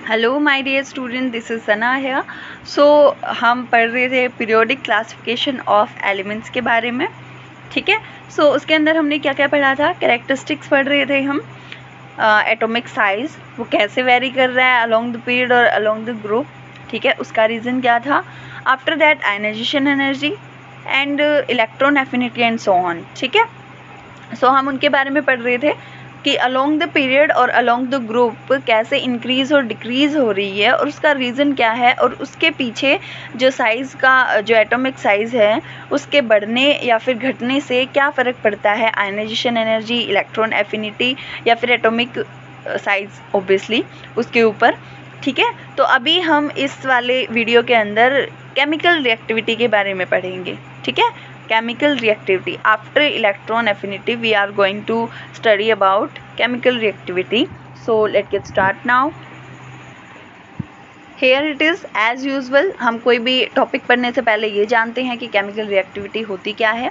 Hello my dear student, this is Sana है। So हम पढ़ रहे थे पीरियोडिक क्लासिफिकेशन ऑफ एलिमेंट्स के बारे में। ठीक है। सो उसके अंदर हमने क्या क्या पढ़ा था? कैरेक्टरिस्टिक्स पढ़ रहे थे हम। एटॉमिक साइज वो कैसे वेरी कर रहा है अलोंग द पीरियड और अलोंग द ग्रुप। ठीक है, उसका रीज़न क्या था। After that ionization energy and electron affinity and so on. ठीक है। सो हम उनके बारे में पढ़ रहे थे कि अलोंग द पीरियड और अलोंग द ग्रुप कैसे इंक्रीज़ और डिक्रीज़ हो रही है और उसका रीज़न क्या है, और उसके पीछे जो साइज़ का जो एटॉमिक साइज़ है उसके बढ़ने या फिर घटने से क्या फ़र्क पड़ता है आयनाइजेशन एनर्जी, इलेक्ट्रॉन एफिनिटी या फिर एटॉमिक साइज़ ऑब्वियसली उसके ऊपर। ठीक है। तो अभी हम इस वाले वीडियो के अंदर केमिकल रिएक्टिविटी के बारे में पढ़ेंगे। ठीक है। chemical reactivity after electron affinity we are going to study about chemical reactivity. So let's get start now. Here it is as usual, हम कोई भी टॉपिक पढ़ने से पहले ये जानते हैं कि केमिकल रिएक्टिविटी होती क्या है।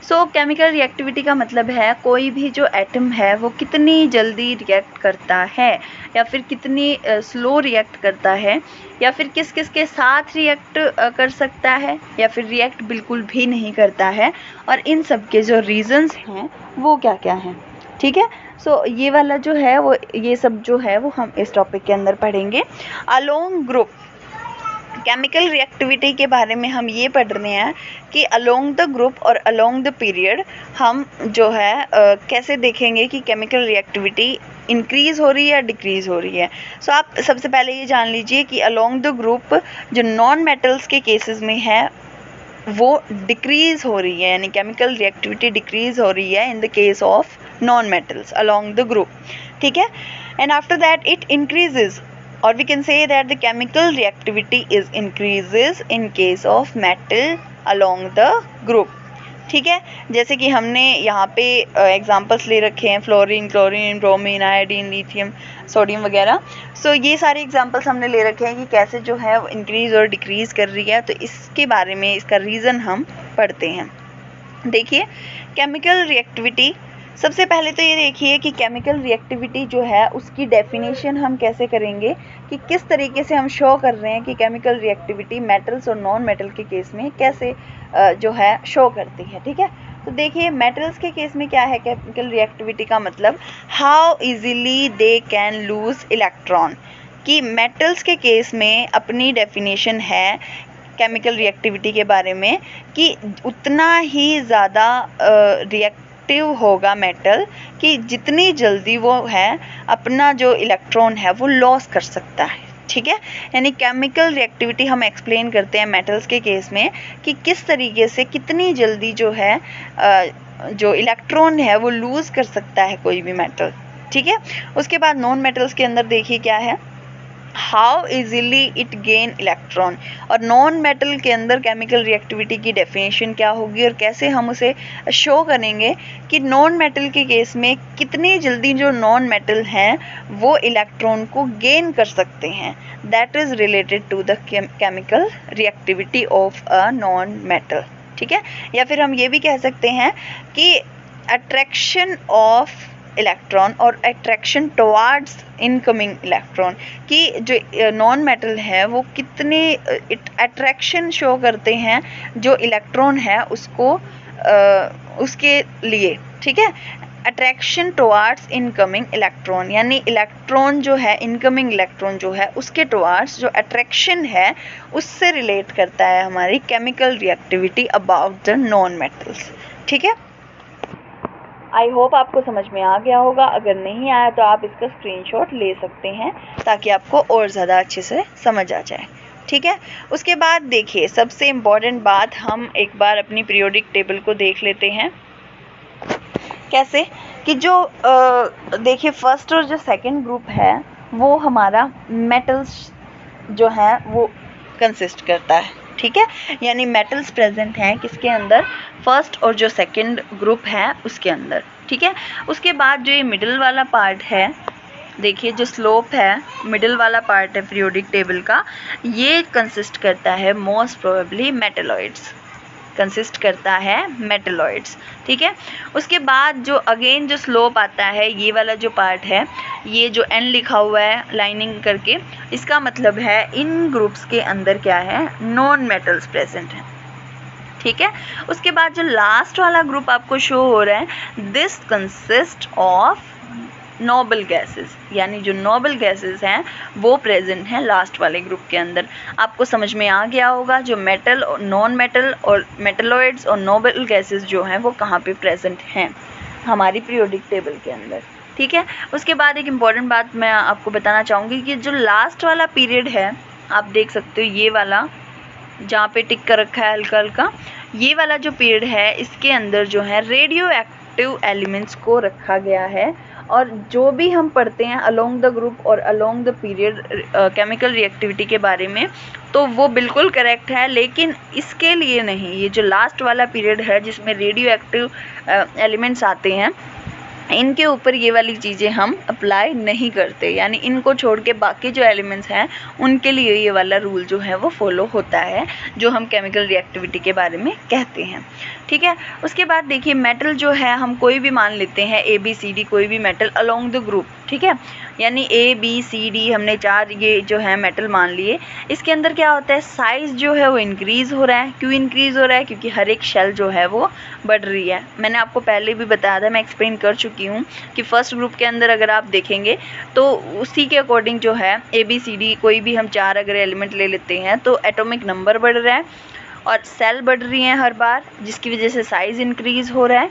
सो केमिकल रिएक्टिविटी का मतलब है कोई भी जो एटम है वो कितनी जल्दी रिएक्ट करता है या फिर कितनी स्लो रिएक्ट करता है या फिर किस किस के साथ रिएक्ट कर सकता है या फिर रिएक्ट बिल्कुल भी नहीं करता है, और इन सब के जो रीजंस हैं वो क्या क्या हैं। ठीक है। सो ये वाला जो है वो ये सब जो है वो हम इस टॉपिक के अंदर पढ़ेंगे। अलोंग ग्रुप केमिकल रिएक्टिविटी के बारे में हम ये पढ़ रहे हैं कि अलोंग द ग्रुप और अलोंग द पीरियड हम जो है कैसे देखेंगे कि केमिकल रिएक्टिविटी इंक्रीज़ हो रही है या डिक्रीज़ हो रही है। सो आप सबसे पहले ये जान लीजिए कि अलोंग द ग्रुप जो नॉन मेटल्स के केसेस में है वो डिक्रीज़ हो रही है, यानी केमिकल रिएक्टिविटी डिक्रीज़ हो रही है in the case of non metals along the group. ठीक है। And after that it increases, or we can say that the chemical reactivity is increases in case of metal along the group. ठीक है। जैसे कि हमने यहाँ पे examples ले रखे हैं fluorine, chlorine, bromine, iodine, lithium, sodium वगैरह। सो ये सारे एग्जांपल्स हमने ले रखे हैं कि कैसे जो है वो इंक्रीज़ और डिक्रीज़ कर रही है। तो इसके बारे में इसका रीज़न हम पढ़ते हैं। देखिए केमिकल रिएक्टिविटी, सबसे पहले तो ये देखिए कि केमिकल रिएक्टिविटी जो है उसकी डेफिनेशन हम कैसे करेंगे, कि किस तरीके से हम शो कर रहे हैं कि केमिकल रिएक्टिविटी मेटल्स और नॉन मेटल के केस में कैसे जो है शो करती है। ठीक है। तो देखिए मेटल्स के केस में क्या है केमिकल रिएक्टिविटी का मतलब, how easily they can lose electron. कि मेटल्स के केस में अपनी डेफिनेशन है केमिकल रिएक्टिविटी के बारे में कि उतना ही ज़्यादा रिएक्टिव होगा मेटल कि जितनी जल्दी वो है अपना जो इलेक्ट्रॉन है वो लॉस कर सकता है। ठीक है। यानी केमिकल रिएक्टिविटी हम एक्सप्लेन करते हैं मेटल्स के केस में कि किस तरीके से कितनी जल्दी जो है जो इलेक्ट्रॉन है वो लूज़ कर सकता है कोई भी मेटल। ठीक है। उसके बाद नॉन मेटल्स के अंदर देखिए क्या है, how easily it gain electron. और नॉन मेटल के अंदर केमिकल रिएक्टिविटी की डेफिनेशन क्या होगी और कैसे हम उसे शो करेंगे कि नॉन मेटल के केस में कितनी जल्दी जो नॉन मेटल हैं वो इलेक्ट्रॉन को गेन कर सकते हैं। That is related to the chemical reactivity of a non metal. ठीक है। या फिर हम ये भी कह सकते हैं कि अट्रैक्शन ऑफ इलेक्ट्रॉन और अट्रैक्शन टुवार्ड्स इनकमिंग इलेक्ट्रॉन, कि जो नॉन मेटल है वो कितने अट्रैक्शन शो करते हैं जो इलेक्ट्रॉन है उसको उसके लिए। ठीक है। अट्रैक्शन टुवार्ड्स इनकमिंग इलेक्ट्रॉन, यानी इलेक्ट्रॉन जो है इनकमिंग इलेक्ट्रॉन जो है उसके टुवार्ड्स जो अट्रैक्शन है उससे रिलेट करता है हमारी chemical reactivity about the non metals. ठीक है। आई होप आपको समझ में आ गया होगा। अगर नहीं आया तो आप इसका स्क्रीनशॉट ले सकते हैं ताकि आपको और ज़्यादा अच्छे से समझ आ जाए। ठीक है। उसके बाद देखिए सबसे इम्पॉर्टेंट बात, हम एक बार अपनी पीरियोडिक टेबल को देख लेते हैं। कैसे कि जो देखिए फर्स्ट और जो सेकंड ग्रुप है वो हमारा मेटल्स जो है वो कंसिस्ट करता है। ठीक है। यानी मेटल्स प्रेजेंट हैं किसके अंदर, फर्स्ट और जो सेकंड ग्रुप है उसके अंदर। ठीक है। उसके बाद जो ये मिडिल वाला पार्ट है, देखिए जो स्लोप है मिडिल वाला पार्ट है पीरियोडिक टेबल का, ये कंसिस्ट करता है मोस्ट प्रोबेबली मेटलॉइड्स। कंसिस्ट करता है मेटलॉइड्स, ठीक है। उसके बाद जो अगेन जो स्लोप आता है, ये वाला जो पार्ट है, ये जो N लिखा हुआ है लाइनिंग करके, इसका मतलब है इन ग्रुप्स के अंदर क्या है, नॉन मेटल्स प्रेजेंट हैं, ठीक है। उसके बाद जो लास्ट वाला ग्रुप आपको शो हो रहा है, this consist of noble gases, यानी जो नोबल गैसेस हैं वो प्रेजेंट हैं लास्ट वाले ग्रुप के अंदर। आपको समझ में आ गया होगा जो मेटल और नॉन मेटल और मेटलॉइड्स और नोबल गैसेस जो हैं वो कहाँ पे प्रेजेंट हैं हमारी पीरियोडिक टेबल के अंदर, ठीक है। उसके बाद एक इम्पॉर्टेंट बात मैं आपको बताना चाहूँगी कि जो लास्ट वाला पीरियड है, आप देख सकते हो ये वाला जहाँ पे टिक कर रखा है हल्का हल्का, ये वाला जो पीरियड है इसके अंदर जो है रेडियो एक्टिव एलिमेंट्स को रखा गया है। और जो भी हम पढ़ते हैं अलोंग द ग्रुप और along the period chemical reactivity के बारे में, तो वो बिल्कुल करेक्ट है, लेकिन इसके लिए नहीं। ये जो लास्ट वाला पीरियड है जिसमें रेडियो एक्टिव एलिमेंट्स आते हैं, इनके ऊपर ये वाली चीज़ें हम अप्लाई नहीं करते, यानी इनको छोड़ के बाकी जो एलिमेंट्स हैं उनके लिए ये वाला रूल जो है वो फॉलो होता है, जो हम केमिकल रिएक्टिविटी के बारे में कहते हैं, ठीक है। उसके बाद देखिए मेटल जो है हम कोई भी मान लेते हैं, ABCD कोई भी मेटल अलोंग द ग्रुप, ठीक है, यानी ABCD हमने 4 ये जो है मेटल मान लिए। इसके अंदर क्या होता है, साइज़ जो है वो इंक्रीज़ हो रहा है। क्यों इंक्रीज़ हो रहा है, क्योंकि हर एक शेल जो है वो बढ़ रही है। मैंने आपको पहले भी बताया था, मैं एक्सप्लेन कर चुकी हूँ कि फर्स्ट ग्रुप के अंदर अगर आप देखेंगे तो उसी के अकॉर्डिंग जो है ABCD कोई भी हम 4 अगर एलिमेंट ले लेते हैं तो एटॉमिक नंबर बढ़ रहा है और सेल बढ़ रही हैं हर बार, जिसकी वजह से साइज़ इंक्रीज़ हो रहा है,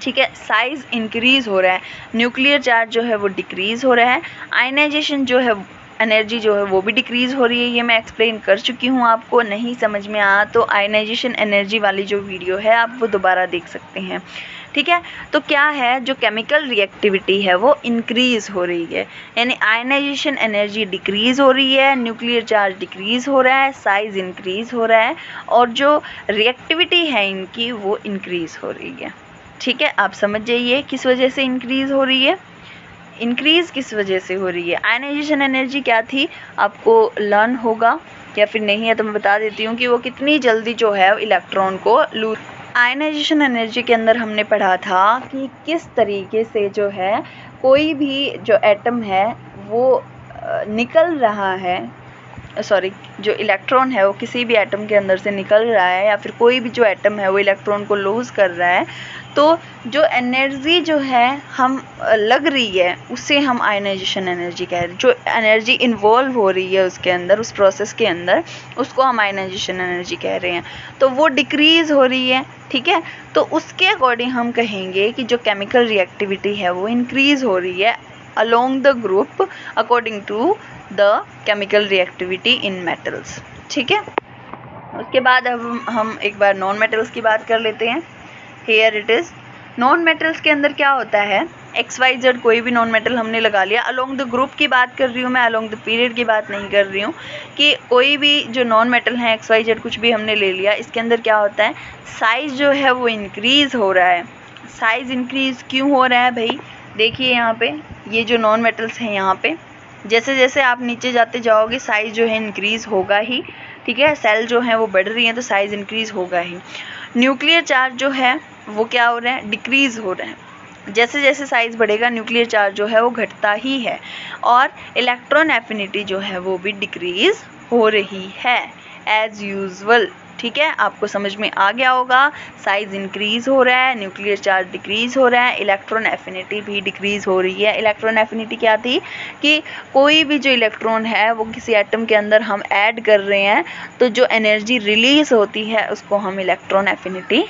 ठीक है। साइज़ इंक्रीज़ हो रहा है, न्यूक्लियर चार्ज जो है वो डिक्रीज़ हो रहा है, आयनाइजेशन जो है एनर्जी जो है वो भी डिक्रीज़ हो रही है। ये मैं एक्सप्लेन कर चुकी हूँ, आपको नहीं समझ में आया तो आयनाइजेशन एनर्जी वाली जो वीडियो है आप वो दोबारा देख सकते हैं, ठीक है। तो क्या है, जो केमिकल रिएक्टिविटी है वो इंक्रीज़ हो रही है, यानी आयनाइजेशन एनर्जी डिक्रीज़ हो रही है, न्यूक्लियर चार्ज डिक्रीज़ हो रहा है, साइज़ इंक्रीज़ हो रहा है और जो रिएक्टिविटी है इनकी वो इंक्रीज़ हो रही है, ठीक है। आप समझ जाइए किस वजह से इंक्रीज़ हो रही है, इंक्रीज़ किस वजह से हो रही है। आयनाइजेशन एनर्जी क्या थी आपको लर्न होगा, या फिर नहीं है तो मैं बता देती हूँ कि वो कितनी जल्दी जो है इलेक्ट्रॉन को लूज। आयनाइजेशन एनर्जी के अंदर हमने पढ़ा था कि किस तरीके से जो है कोई भी जो एटम है वो निकल रहा है, सॉरी जो इलेक्ट्रॉन है वो किसी भी एटम के अंदर से निकल रहा है, या फिर कोई भी जो एटम है वो इलेक्ट्रॉन को लूज़ कर रहा है, तो जो एनर्जी जो है हम लग रही है उसे हम आयनाइजेशन एनर्जी कह रहे हैं। जो एनर्जी इन्वॉल्व हो रही है उसके अंदर, उस प्रोसेस के अंदर, उसको हम आयनाइजेशन एनर्जी कह रहे हैं। तो वो डिक्रीज़ हो रही है, ठीक है। तो उसके अकॉर्डिंग हम कहेंगे कि जो केमिकल रिएक्टिविटी है वो इंक्रीज़ हो रही है along the group according to the chemical reactivity in metals, ठीक है। उसके बाद अब हम एक बार नॉन मेटल्स की बात कर लेते हैं। Here it is, non metals के अंदर क्या होता है, XYZ कोई भी नॉन मेटल हमने लगा लिया। अलोंग द ग्रुप की बात कर रही हूँ मैं, अलोंग द पीरियड की बात नहीं कर रही हूँ, कि कोई भी जो नॉन मेटल है XYZ कुछ भी हमने ले लिया, इसके अंदर क्या होता है, साइज़ जो है वो इंक्रीज़ हो रहा है। साइज़ इंक्रीज़ क्यों हो रहा है भाई, देखिए यहाँ पे ये जो नॉन मेटल्स हैं, यहाँ पे जैसे जैसे आप नीचे जाते जाओगे साइज़ जो है इंक्रीज़ होगा ही, ठीक है। सेल जो है वो बढ़ रही हैं तो साइज़ इंक्रीज़ होगा ही। न्यूक्लियर चार्ज जो है वो क्या हो रहा है, डिक्रीज़ हो रहा है। जैसे जैसे साइज़ बढ़ेगा न्यूक्लियर चार्ज जो है वो घटता ही है, और इलेक्ट्रॉन एफिनिटी जो है वो भी डिक्रीज़ हो रही है एज़ यूजुअल, ठीक है। आपको समझ में आ गया होगा, साइज़ इंक्रीज़ हो रहा है, न्यूक्लियर चार्ज डिक्रीज़ हो रहा है, इलेक्ट्रॉन एफिनिटी भी डिक्रीज़ हो रही है। इलेक्ट्रॉन एफिनिटी क्या थी कि कोई भी जो इलेक्ट्रॉन है वो किसी एटम के अंदर हम ऐड कर रहे हैं तो जो एनर्जी रिलीज़ होती है उसको हम इलेक्ट्रॉन एफिनिटी